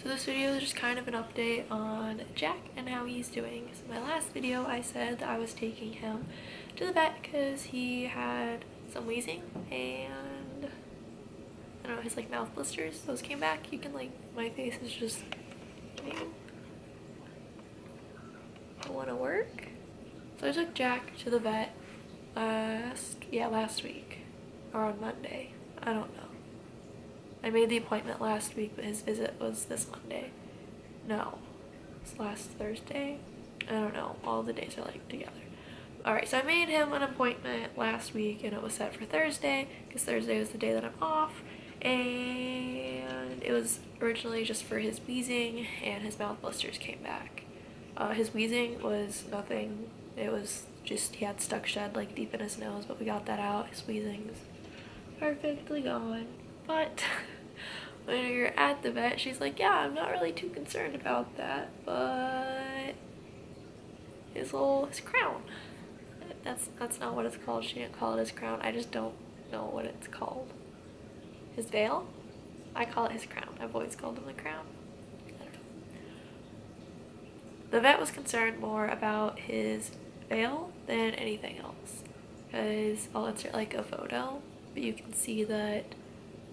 So this video is just kind of an update on Jack and how he's doing. So my last video I said that I was taking him to the vet because he had some wheezing and I don't know, his like mouth blisters, those came back. You can like, my face is just, don't want to work. So I took Jack to the vet last week or on Monday. I don't know. I made the appointment last week, but his visit was this Monday. No, it's last Thursday. I don't know. All the days are like together. Alright, so I made him an appointment last week and it was set for Thursday because Thursday was the day that I'm off. And it was originally just for his wheezing and his mouth blisters came back. His wheezing was nothing. It was just he had stuck shed like deep in his nose, but we got that out. His wheezing's perfectly gone. But when you're at the vet, she's like, yeah, I'm not really too concerned about that, but his crown. That's not what it's called. She didn't call it his crown. I just don't know what it's called. His veil? I call it his crown. I've always called him the crown. I don't know. The vet was concerned more about his veil than anything else. Because I'll insert like a photo, but you can see that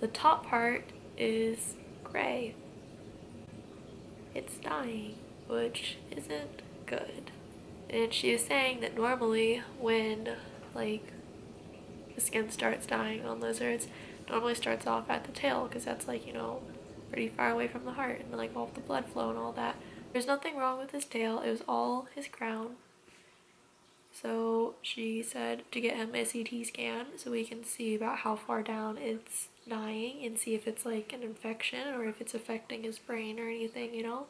the top part is gray. It's dying, which isn't good. And she was saying that normally when like the skin starts dying on lizards, it normally starts off at the tail because that's like, you know, pretty far away from the heart and like all the blood flow and all that. There's nothing wrong with his tail, it was all his crown. So she said to get him a CT scan so we can see about how far down it's dying and see if it's like an infection or if it's affecting his brain or anything, you know?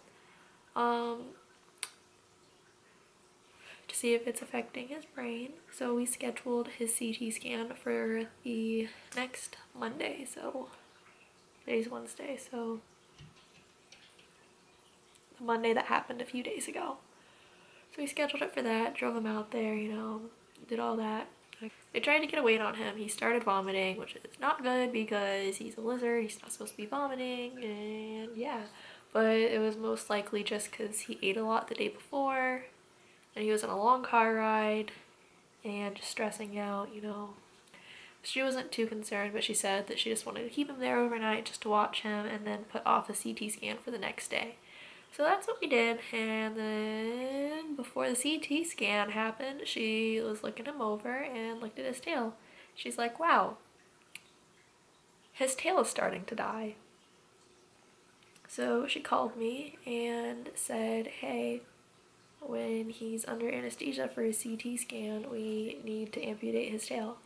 To see if it's affecting his brain. So we scheduled his CT scan for the next Monday, so today's Wednesday, so the Monday that happened a few days ago. So we scheduled it for that, drove him out there, you know, did all that. They tried to get a weight on him. He started vomiting, which is not good because he's a lizard, he's not supposed to be vomiting, and yeah. But it was most likely just because he ate a lot the day before, and he was on a long car ride, and just stressing out, you know. She wasn't too concerned, but she said that she just wanted to keep him there overnight just to watch him and then put off the CT scan for the next day. So that's what we did, and then before the CT scan happened, she was looking him over and looked at his tail. She's like, wow, his tail is starting to die. So she called me and said, hey, when he's under anesthesia for his CT scan, we need to amputate his tail.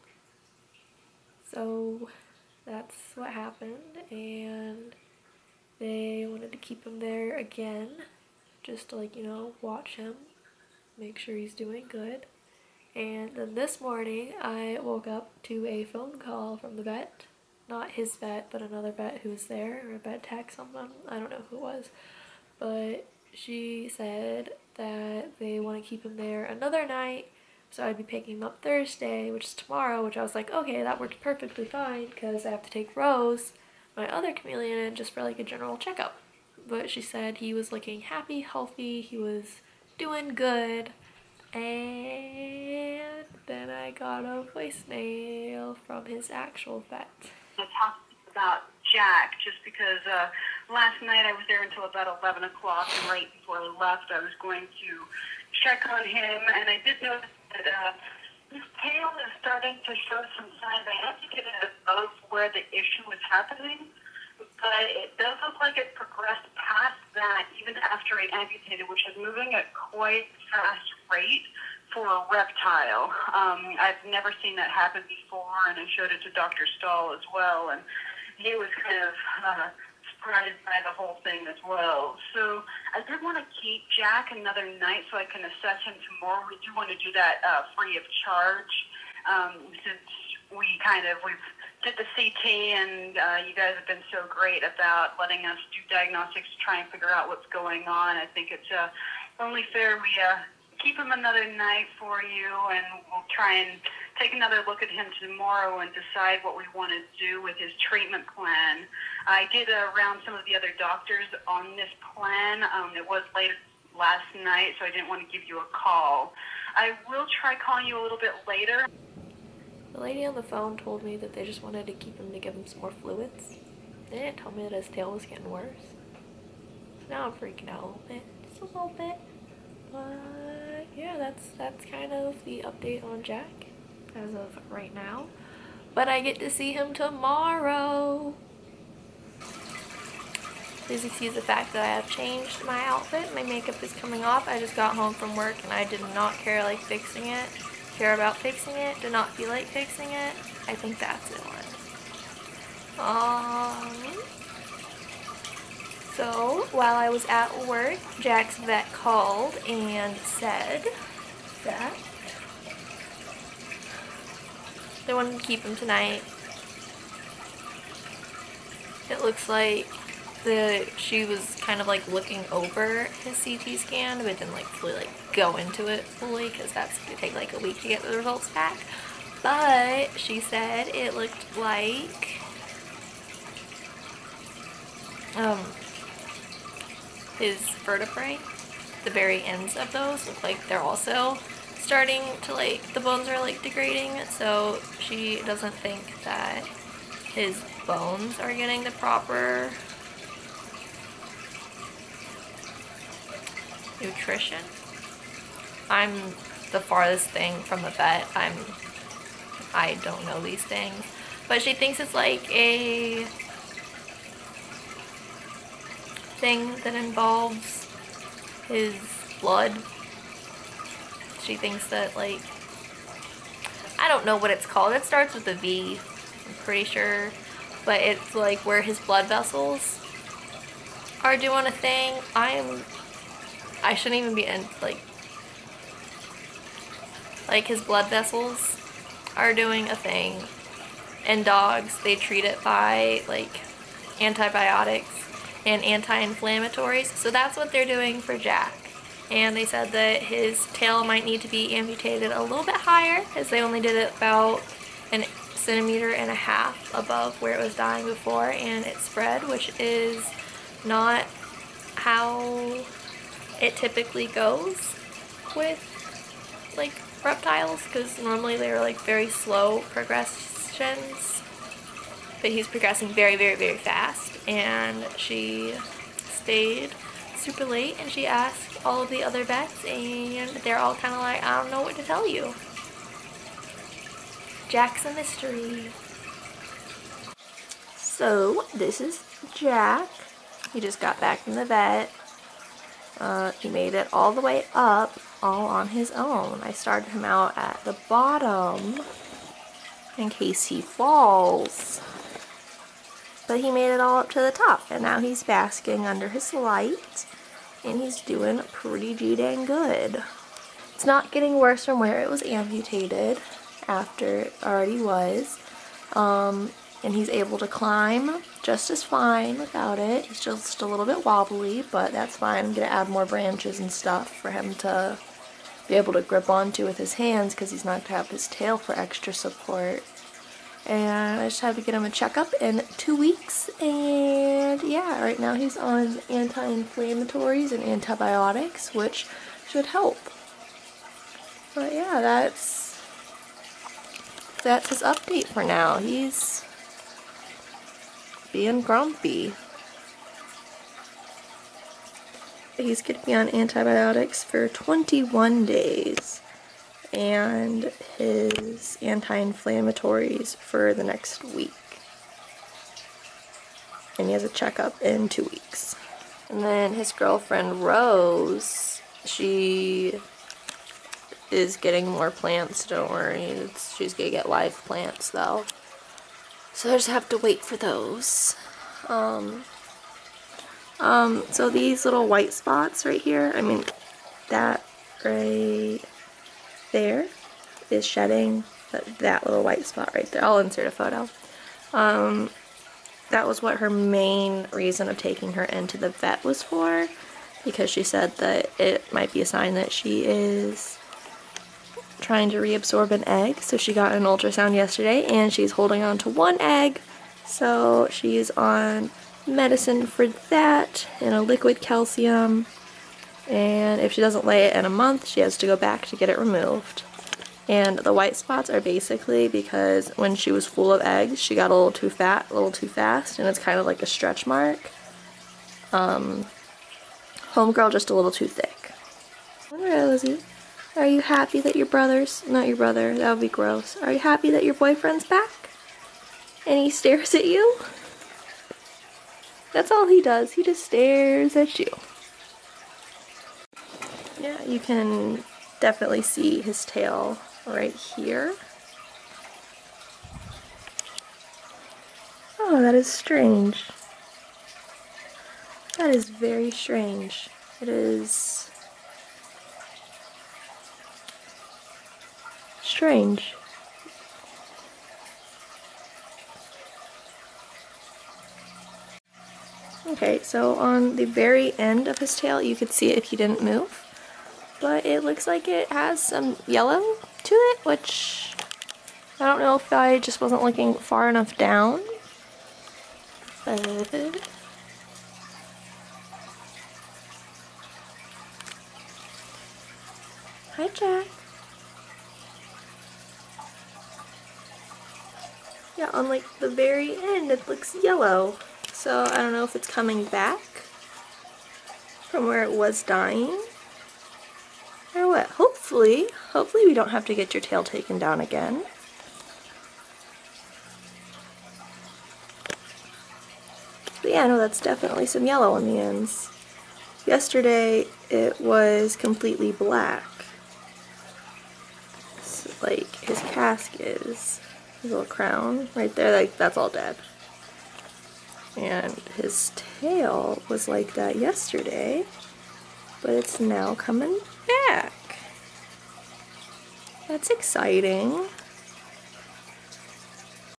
So that's what happened, and they wanted to keep him there again just to, like, you know, watch him, make sure he's doing good. And then this morning I woke up to a phone call from the vet, not his vet but another vet who was there, or a vet tech, someone, I don't know who it was, but she said that they want to keep him there another night, so I'd be picking him up Thursday, which is tomorrow, which I was like, okay, that worked perfectly fine because I have to take Rose, my other chameleon, in just for like a general checkup. But she said he was looking happy, healthy, he was doing good, and then I got a voicemail from his actual vet. To talk about Jack, just because last night I was there until about 11 o'clock, and right before I left I was going to check on him, and I did notice that his tail is starting to show some signs. I have to get it above where the issue was happening, but it does look like it progressed past that even after I amputated, which is moving at quite a fast rate for a reptile. I've never seen that happen before, and I showed it to Dr. Stahl as well, and he was kind of surprised by the whole thing as well. So I did want to keep Jack another night so I can assess him tomorrow. We do want to do that free of charge, since we did the CT, and you guys have been so great about letting us do diagnostics to try and figure out what's going on. I think it's only fair we keep him another night for you, and we'll try and take another look at him tomorrow and decide what we want to do with his treatment plan. I did round some of the other doctors on this plan. It was late last night, so I didn't want to give you a call. I will try calling you a little bit later. The lady on the phone told me that they just wanted to keep him to give him some more fluids. They didn't tell me that his tail was getting worse. Now I'm freaking out a little bit, just a little bit. But yeah, that's kind of the update on Jack as of right now. But I get to see him tomorrow. Please excuse the fact that I have changed my outfit. My makeup is coming off. I just got home from work and I did not care about fixing it. Did not feel like fixing it. I think that's it. So while I was at work, Jack's vet called and said that they wanted to keep him tonight. It looks like she was kind of like looking over his CT scan, but didn't like fully like go into it fully because that's gonna take like a week to get the results back. But she said it looked like his vertebrae, the very ends of those look like they're also starting to like, the bones are like degrading, so she doesn't think that his bones are getting the proper nutrition. I'm the farthest thing from a vet. I don't know these things, but she thinks it's like a thing that involves his blood. She thinks that, like, I don't know what it's called. It starts with a V, I'm pretty sure, but it's like where his blood vessels are doing a thing. I shouldn't even be in, like his blood vessels are doing a thing. In dogs, they treat it by like antibiotics and anti-inflammatories. So that's what they're doing for Jack. And they said that his tail might need to be amputated a little bit higher, as they only did it about 1.5 centimeters above where it was dying before, and it spread, which is not how it typically goes with like reptiles, because normally they're like very slow progressions, but he's progressing very, very, very fast. And she stayed super late and she asked all of the other vets, and they're all kind of like, I don't know what to tell you. Jack's a mystery. So this is Jack. He just got back from the vet. He made it all the way up all on his own. I started him out at the bottom in case he falls. But he made it all up to the top, and now he's basking under his light, and he's doing pretty dang good. It's not getting worse from where it was amputated after it already was. And he's able to climb just as fine without it. He's just a little bit wobbly, but that's fine. I'm gonna add more branches and stuff for him to be able to grip onto with his hands, because he's not gonna have his tail for extra support. And I just have to get him a checkup in 2 weeks, and yeah, right now he's on anti-inflammatories and antibiotics, which should help. But yeah, that's his update for now. He's being grumpy. He's going to be on antibiotics for 21 days and his anti-inflammatories for the next week. And he has a checkup in 2 weeks. And then his girlfriend Rose, she is getting more plants, don't worry. She's gonna get live plants though. So I just have to wait for those. So these little white spots right here, I mean, that right there is shedding, that little white spot right there. I'll insert a photo. That was what her main reason of taking her into the vet was for, because she said that it might be a sign that she is trying to reabsorb an egg, so she got an ultrasound yesterday and she's holding on to one egg, so she's on medicine for that and a liquid calcium, and if she doesn't lay it in a month she has to go back to get it removed. And the white spots are basically because when she was full of eggs she got a little too fat, a little too fast, and it's kind of like a stretch mark. Homegirl just a little too thick. Rosie, are you happy that your brother's, not your brother, that would be gross. Are you happy that your boyfriend's back? And he stares at you? That's all he does, he just stares at you. Yeah, you can definitely see his tail right here. Oh, that is strange. That is very strange. It is strange. Okay, so on the very end of his tail you could see it if he didn't move, but it looks like it has some yellow to it, which I don't know if I just wasn't looking far enough down. Hi, Jack. Yeah, on like the very end it looks yellow, so I don't know if it's coming back from where it was dying or what. Hopefully we don't have to get your tail taken down again. But yeah, no, that's definitely some yellow on the ends. Yesterday it was completely black. So, like his casque is, his little crown right there, like that's all dead. And his tail was like that yesterday, but it's now coming back. That's exciting.